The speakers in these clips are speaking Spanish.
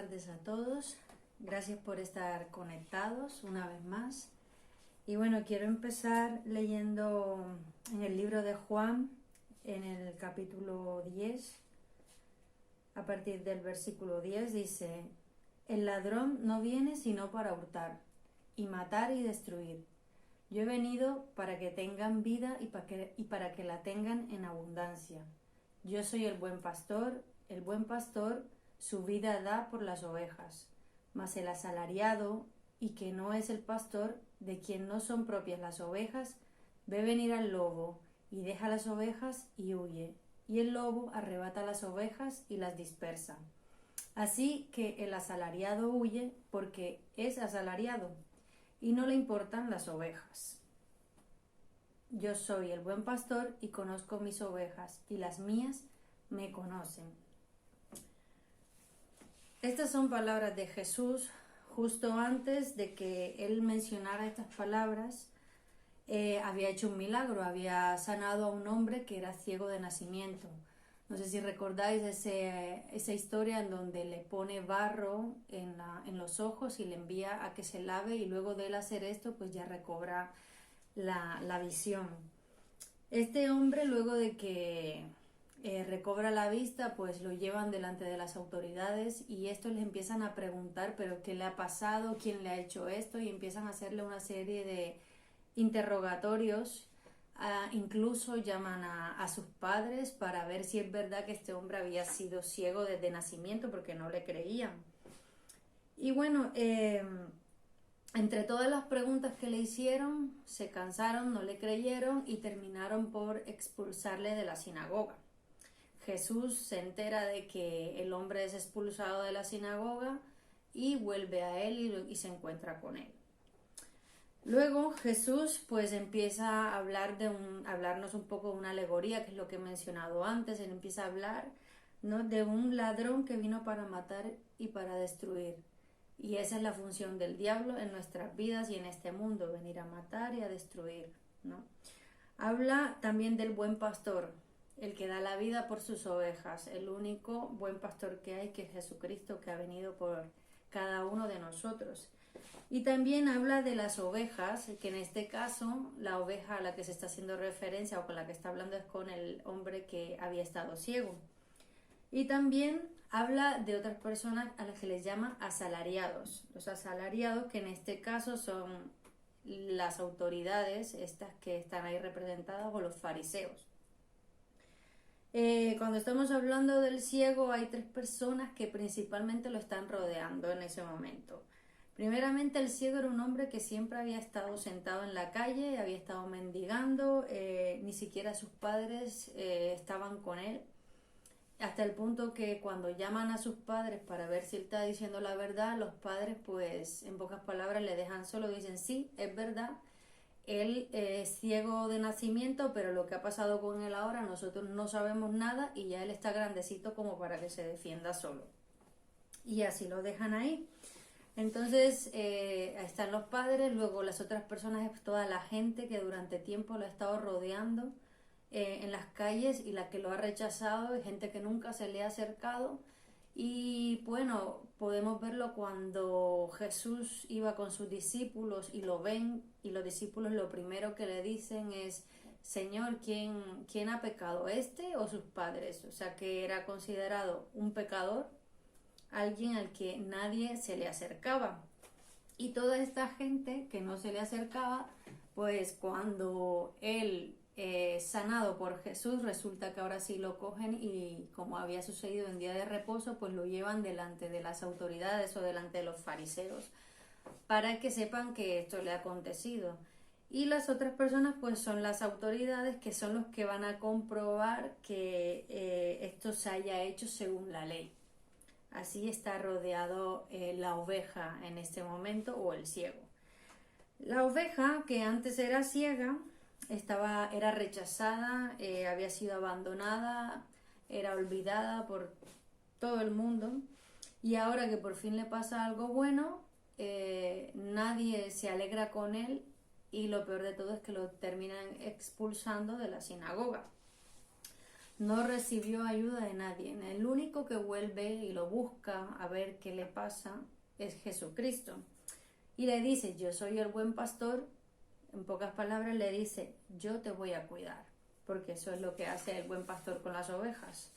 tardes a todos. Gracias por estar conectados una vez más. Y bueno, quiero empezar leyendo en el libro de Juan, en el capítulo 10, a partir del versículo 10, dice: El ladrón no viene sino para hurtar, y matar y destruir. Yo he venido para que tengan vida y para que la tengan en abundancia. Yo soy el buen pastor su vida da por las ovejas. Mas el asalariado, y que no es el pastor, de quien no son propias las ovejas, ve venir al lobo, y deja las ovejas y huye. Y el lobo arrebata las ovejas y las dispersa. Así que el asalariado huye porque es asalariado, y no le importan las ovejas. Yo soy el buen pastor y conozco mis ovejas, y las mías me conocen. Estas son palabras de Jesús justo antes de que él mencionara estas palabras. Había hecho un milagro, había sanado a un hombre que era ciego de nacimiento. No sé si recordáis esa historia en donde le pone barro en los ojos y le envía a que se lave, y luego de él hacer esto pues ya recobra la visión. Este hombre, luego de que recobra la vista, pues lo llevan delante de las autoridades, y estos le empiezan a preguntar pero qué le ha pasado, quién le ha hecho esto, y empiezan a hacerle una serie de interrogatorios. Incluso llaman a sus padres para ver si es verdad que este hombre había sido ciego desde nacimiento, porque no le creían. Y bueno, entre todas las preguntas que le hicieron, se cansaron, no le creyeron y terminaron por expulsarle de la sinagoga. Jesús se entera de que el hombre es expulsado de la sinagoga y vuelve a él y se encuentra con él. Luego Jesús pues empieza a hablarnos un poco de una alegoría, que es lo que he mencionado antes. Él empieza a hablar, ¿no?, de un ladrón que vino para matar y para destruir. Y esa es la función del diablo en nuestras vidas y en este mundo: venir a matar y a destruir, ¿no? Habla también del buen pastor, el que da la vida por sus ovejas, el único buen pastor que hay, que es Jesucristo, que ha venido por cada uno de nosotros. Y también habla de las ovejas, que en este caso la oveja a la que se está haciendo referencia o con la que está hablando es con el hombre que había estado ciego. Y también habla de otras personas a las que les llama asalariados. Los asalariados, que en este caso son las autoridades, estas que están ahí representadas, o los fariseos. Cuando estamos hablando del ciego, hay tres personas que principalmente lo están rodeando en ese momento. Primeramente, el ciego era un hombre que siempre había estado sentado en la calle, había estado mendigando, ni siquiera sus padres estaban con él, hasta el punto que cuando llaman a sus padres para ver si él está diciendo la verdad, los padres pues en pocas palabras le dejan solo, dicen: sí, es verdad, él es ciego de nacimiento, pero lo que ha pasado con él ahora nosotros no sabemos nada, y ya él está grandecito como para que se defienda solo. Y así lo dejan ahí. Entonces están los padres, luego las otras personas, toda la gente que durante tiempo lo ha estado rodeando en las calles, y la que lo ha rechazado es gente que nunca se le ha acercado. Y bueno, podemos verlo cuando Jesús iba con sus discípulos y lo ven, y los discípulos lo primero que le dicen es: Señor, ¿quién ha pecado, este o sus padres? O sea, que era considerado un pecador, alguien al que nadie se le acercaba. Y toda esta gente que no se le acercaba, pues cuando él sanado por Jesús, resulta que ahora sí lo cogen, y como había sucedido en día de reposo, pues lo llevan delante de las autoridades o delante de los fariseos para que sepan que esto le ha acontecido. Y las otras personas pues son las autoridades, que son los que van a comprobar que esto se haya hecho según la ley. Así está rodeado la oveja en este momento, o el ciego. La oveja, que antes era ciega, era rechazada, había sido abandonada, era olvidada por todo el mundo, y ahora que por fin le pasa algo bueno, nadie se alegra con él, y lo peor de todo es que lo terminan expulsando de la sinagoga. no recibió ayuda de nadie. El único que vuelve y lo busca a ver qué le pasa es Jesucristo. Y le dice, yo soy el buen pastor. En pocas palabras le dice, yo te voy a cuidar, porque eso es lo que hace el buen pastor con las ovejas.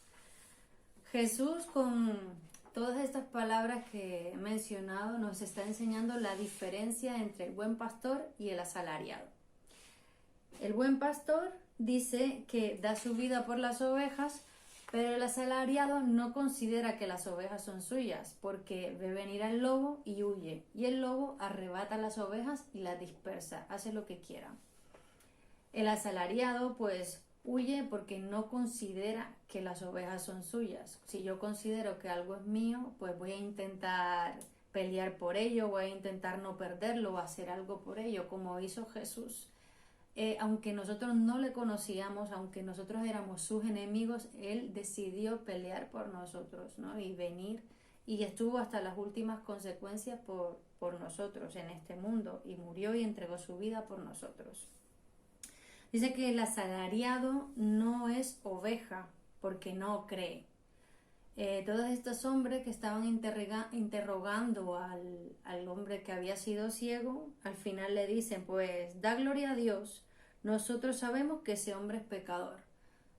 Jesús, con todas estas palabras que he mencionado, nos está enseñando la diferencia entre el buen pastor y el asalariado. El buen pastor dice que da su vida por las ovejas, pero el asalariado no considera que las ovejas son suyas, porque ve venir al lobo y huye, y el lobo arrebata las ovejas y las dispersa, hace lo que quiera. El asalariado pues huye porque no considera que las ovejas son suyas. Si yo considero que algo es mío, pues voy a intentar pelear por ello, voy a intentar no perderlo o hacer algo por ello, como hizo Jesús. Aunque nosotros no le conocíamos, aunque nosotros éramos sus enemigos, Él decidió pelear por nosotros, ¿no? Y venir, y estuvo hasta las últimas consecuencias por nosotros en este mundo, y murió y entregó su vida por nosotros. Dice que el asalariado no es oveja porque no cree. Todos estos hombres que estaban interrogando al hombre que había sido ciego, al final le dicen, pues da gloria a Dios, nosotros sabemos que ese hombre es pecador.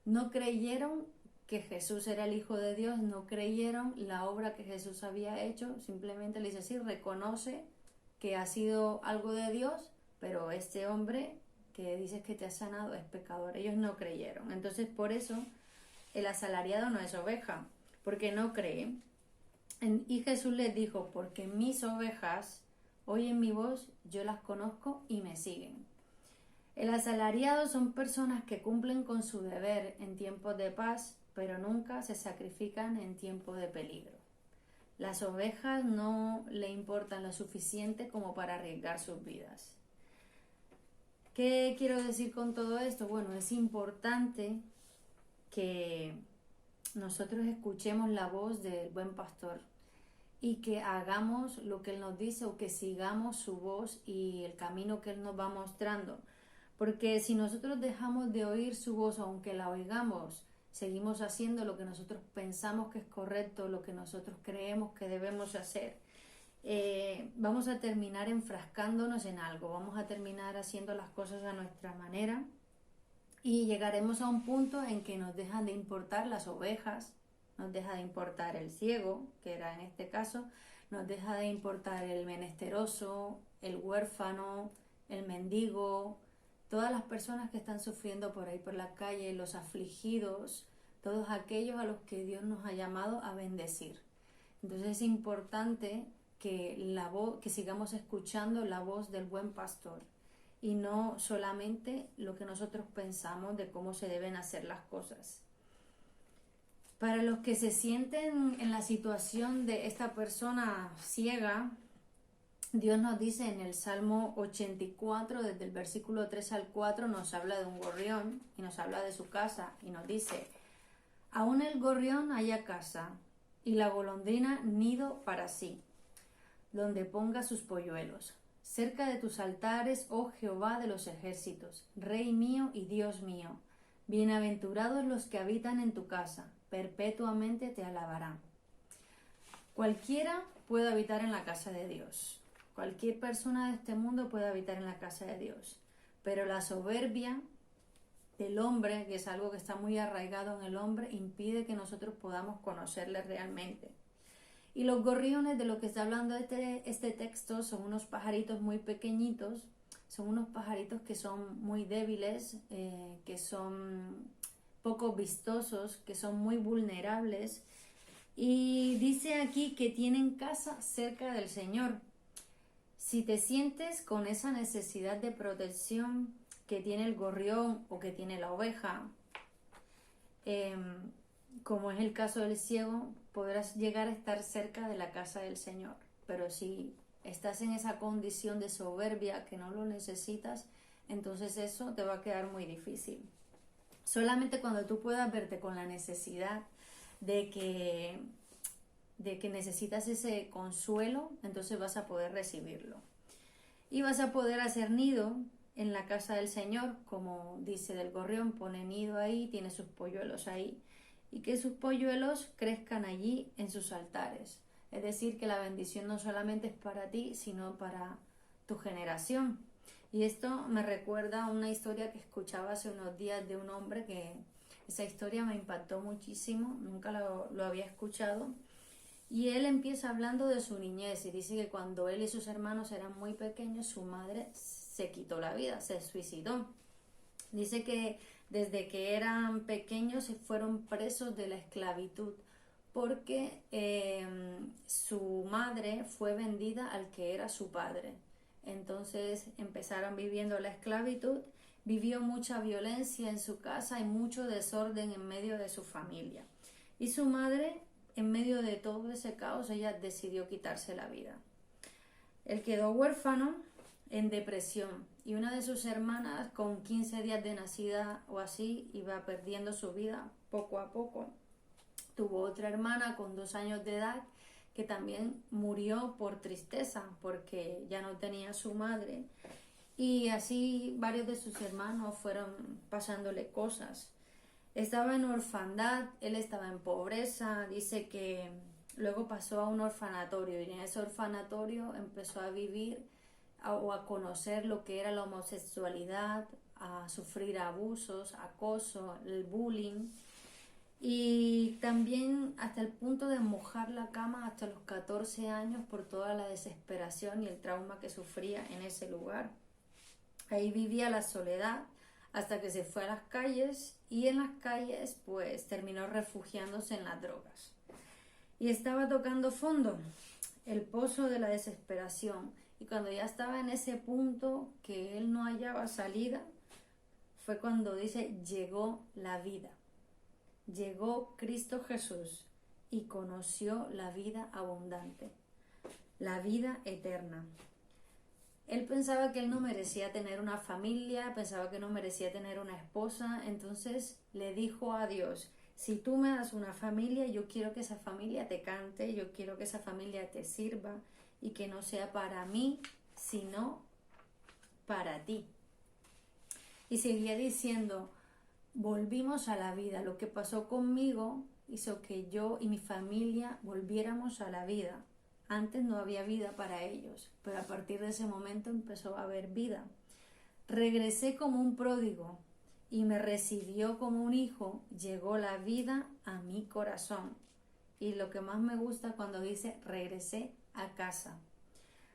No creyeron que Jesús era el Hijo de Dios, no creyeron la obra que Jesús había hecho, simplemente le dice, sí, reconoce que ha sido algo de Dios, pero este hombre que dices que te ha sanado es pecador. Ellos no creyeron. Entonces, por eso, el asalariado no es oveja, porque no cree. Y Jesús les dijo, porque mis ovejas oyen mi voz, yo las conozco y me siguen. El asalariado son personas que cumplen con su deber en tiempos de paz, pero nunca se sacrifican en tiempos de peligro. Las ovejas no le importan lo suficiente como para arriesgar sus vidas. ¿Qué quiero decir con todo esto? Bueno, es importante que nosotros escuchemos la voz del buen pastor y que hagamos lo que Él nos dice o que sigamos su voz y el camino que Él nos va mostrando. Porque si nosotros dejamos de oír su voz, aunque la oigamos, seguimos haciendo lo que nosotros pensamos que es correcto, lo que nosotros creemos que debemos hacer, vamos a terminar enfrascándonos en algo, vamos a terminar haciendo las cosas a nuestra manera y llegaremos a un punto en que nos dejan de importar las ovejas, nos deja de importar el ciego, que era en este caso, nos deja de importar el menesteroso, el huérfano, el mendigo, todas las personas que están sufriendo por ahí por la calle, los afligidos, todos aquellos a los que Dios nos ha llamado a bendecir. Entonces es importante que sigamos escuchando la voz del buen pastor y no solamente lo que nosotros pensamos de cómo se deben hacer las cosas. Para los que se sienten en la situación de esta persona ciega, Dios nos dice en el Salmo 84, desde el versículo 3 al 4, nos habla de un gorrión y nos habla de su casa y nos dice, aún el gorrión halla casa y la golondrina nido para sí, donde ponga sus polluelos. Cerca de tus altares, oh Jehová de los ejércitos, Rey mío y Dios mío. Bienaventurados los que habitan en tu casa, perpetuamente te alabarán. Cualquiera puede habitar en la casa de Dios. Cualquier persona de este mundo puede habitar en la casa de Dios. Pero la soberbia del hombre, que es algo que está muy arraigado en el hombre, impide que nosotros podamos conocerle realmente. Y los gorriones, de lo que está hablando este texto, son unos pajaritos muy pequeñitos, son unos pajaritos que son muy débiles, que son poco vistosos, que son muy vulnerables. Y dice aquí que tienen casa cerca del Señor. Si te sientes con esa necesidad de protección que tiene el gorrión o que tiene la oveja, como es el caso del ciego, podrás llegar a estar cerca de la casa del Señor. Pero si estás en esa condición de soberbia que no lo necesitas, entonces eso te va a quedar muy difícil. Solamente cuando tú puedas verte con la necesidad de que necesitas ese consuelo, entonces vas a poder recibirlo. Y vas a poder hacer nido en la casa del Señor, como dice del gorrión, pone nido ahí, tiene sus polluelos ahí, y que sus polluelos crezcan allí en sus altares. Es decir, que la bendición no solamente es para ti, sino para tu generación. Y esto me recuerda a una historia que escuchaba hace unos días de un hombre que esa historia me impactó muchísimo, nunca lo había escuchado. Y él empieza hablando de su niñez y dice que cuando él y sus hermanos eran muy pequeños, su madre se quitó la vida, se suicidó. Dice que desde que eran pequeños se fueron presos de la esclavitud porque su madre fue vendida al que era su padre. Entonces empezaron viviendo la esclavitud, vivió mucha violencia en su casa y mucho desorden en medio de su familia. Y su madre, en medio de todo ese caos, ella decidió quitarse la vida. Él quedó huérfano, en depresión, y una de sus hermanas, con 15 días de nacida o así, iba perdiendo su vida poco a poco. Tuvo otra hermana con 2 años de edad que también murió por tristeza porque ya no tenía su madre, y así varios de sus hermanos fueron pasándole cosas. Estaba en orfandad, él estaba en pobreza, dice que luego pasó a un orfanatorio y en ese orfanatorio empezó a vivir o a conocer lo que era la homosexualidad, a sufrir abusos, acoso, el bullying, y también hasta el punto de mojar la cama hasta los 14 años por toda la desesperación y el trauma que sufría en ese lugar. Ahí vivía la soledad hasta que se fue a las calles, y en las calles pues terminó refugiándose en las drogas. Y estaba tocando fondo, el pozo de la desesperación, y cuando ya estaba en ese punto que él no hallaba salida, fue cuando dice: llegó la vida. Llegó Cristo Jesús y conoció la vida abundante, la vida eterna. Él pensaba que él no merecía tener una familia, pensaba que no merecía tener una esposa, entonces le dijo a Dios: si tú me das una familia, yo quiero que esa familia te cante, yo quiero que esa familia te sirva, y que no sea para mí, sino para ti. Y seguía diciendo: volvimos a la vida, lo que pasó conmigo hizo que yo y mi familia volviéramos a la vida. Antes no había vida para ellos, pero a partir de ese momento empezó a haber vida. Regresé como un pródigo y me recibió como un hijo, llegó la vida a mi corazón. Y lo que más me gusta cuando dice: regresé a casa,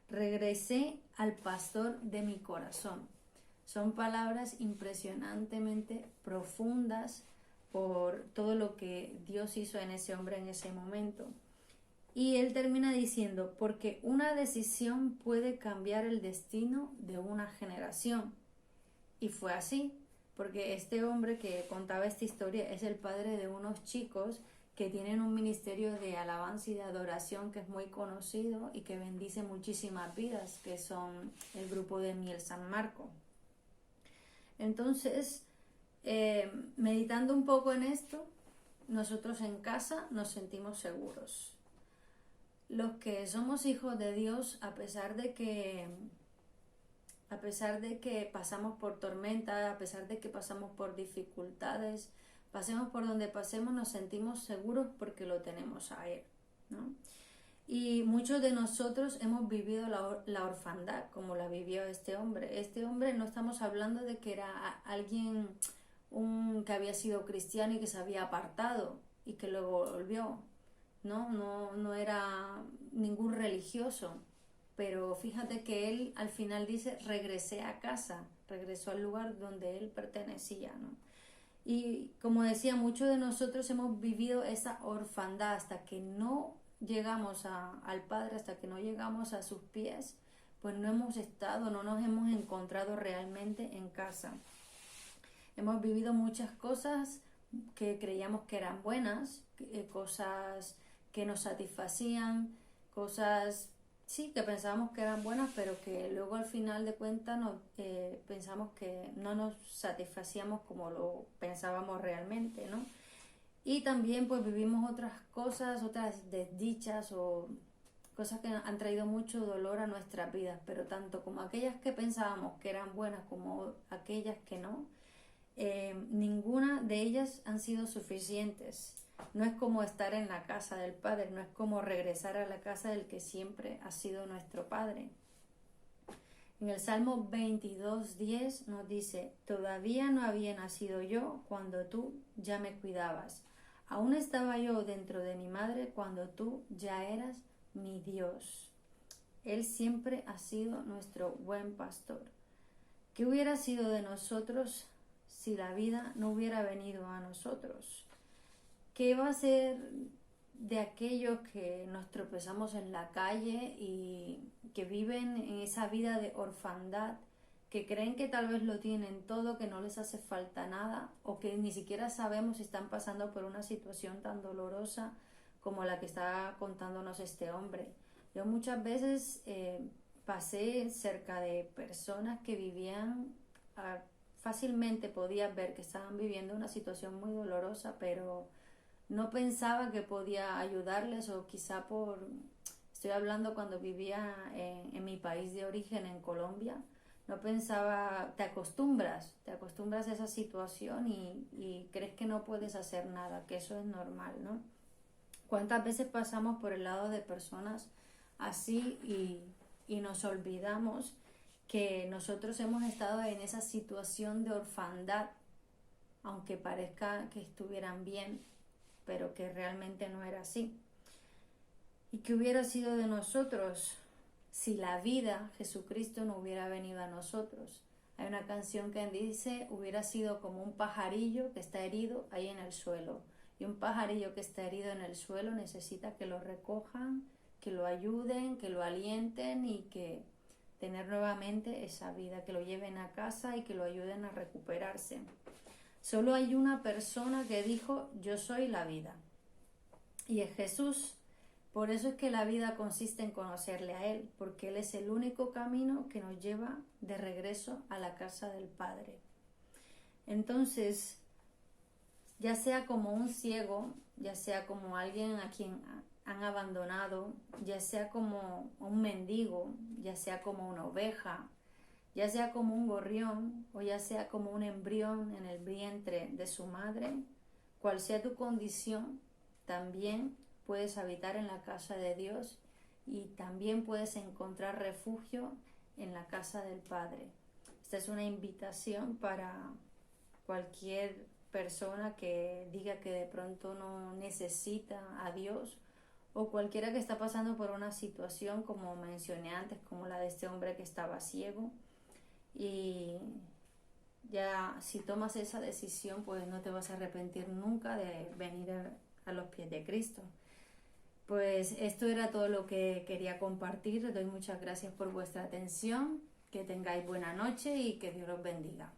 regresé al pastor de mi corazón. Son palabras impresionantemente profundas por todo lo que Dios hizo en ese hombre en ese momento. Y él termina diciendo: porque una decisión puede cambiar el destino de una generación. Y fue así, porque este hombre que contaba esta historia es el padre de unos chicos que tienen un ministerio de alabanza y de adoración que es muy conocido y que bendice muchísimas vidas, que son el grupo de Miel San Marco. Entonces, meditando un poco en esto, nosotros en casa nos sentimos seguros. Los que somos hijos de Dios, a pesar de que pasamos por tormentas, a pesar de que pasamos por dificultades, pasemos por donde pasemos, nos sentimos seguros porque lo tenemos a Él, ¿no? Y muchos de nosotros hemos vivido la orfandad como la vivió este hombre. Este hombre, no estamos hablando de que era alguien que había sido cristiano y que se había apartado y que luego volvió. No era ningún religioso. Pero fíjate que él al final dice: regresé a casa, regresó al lugar donde él pertenecía, ¿no? Y como decía, muchos de nosotros hemos vivido esa orfandad hasta que no llegamos al Padre, hasta que no llegamos a sus pies, pues no hemos estado, no nos hemos encontrado realmente en casa. Hemos vivido muchas cosas que creíamos que eran buenas, cosas que nos satisfacían, cosas sí que pensábamos que eran buenas, pero que luego al final de cuentas pensamos que no nos satisfacíamos como lo pensábamos realmente, ¿no? Y también pues vivimos otras cosas, otras desdichas o cosas que han traído mucho dolor a nuestras vidas, pero tanto como aquellas que pensábamos que eran buenas como aquellas que no, ninguna de ellas han sido suficientes. No es como estar en la casa del Padre, no es como regresar a la casa del que siempre ha sido nuestro Padre. En el Salmo 22:10 nos dice: todavía no había nacido yo cuando tú ya me cuidabas. Aún estaba yo dentro de mi madre cuando tú ya eras mi Dios. Él siempre ha sido nuestro buen pastor. ¿Qué hubiera sido de nosotros si la vida no hubiera venido a nosotros? ¿Qué va a ser de aquellos que nos tropezamos en la calle y que viven en esa vida de orfandad, que creen que tal vez lo tienen todo, que no les hace falta nada, o que ni siquiera sabemos si están pasando por una situación tan dolorosa como la que está contándonos este hombre? Yo muchas veces pasé cerca de personas que vivían, fácilmente podías ver que estaban viviendo una situación muy dolorosa, pero no pensaba que podía ayudarles, o quizá estoy hablando cuando vivía en mi país de origen, en Colombia, no pensaba, te acostumbras a esa situación y crees que no puedes hacer nada, que eso es normal, ¿no? ¿Cuántas veces pasamos por el lado de personas así y nos olvidamos que nosotros hemos estado en esa situación de orfandad, aunque parezca que estuvieran bien, pero que realmente no era así? ¿Y qué hubiera sido de nosotros si la vida, Jesucristo, no hubiera venido a nosotros? Hay una canción que dice: hubiera sido como un pajarillo que está herido ahí en el suelo. Y un pajarillo que está herido en el suelo necesita que lo recojan, que lo ayuden, que lo alienten y que tener nuevamente esa vida, que lo lleven a casa y que lo ayuden a recuperarse. Solo hay una persona que dijo: yo soy la vida, y es Jesús. Por eso es que la vida consiste en conocerle a Él, porque Él es el único camino que nos lleva de regreso a la casa del Padre. Entonces, ya sea como un ciego, ya sea como alguien a quien han abandonado, ya sea como un mendigo, ya sea como una oveja, ya sea como un gorrión o ya sea como un embrión en el vientre de su madre, cual sea tu condición, también puedes habitar en la casa de Dios y también puedes encontrar refugio en la casa del Padre. Esta es una invitación para cualquier persona que diga que de pronto no necesita a Dios, o cualquiera que está pasando por una situación como mencioné antes, como la de este hombre que estaba ciego. Y ya si tomas esa decisión, pues no te vas a arrepentir nunca de venir a los pies de Cristo. Pues esto era todo lo que quería compartir. Les doy muchas gracias por vuestra atención. Que tengáis buena noche y que Dios los bendiga.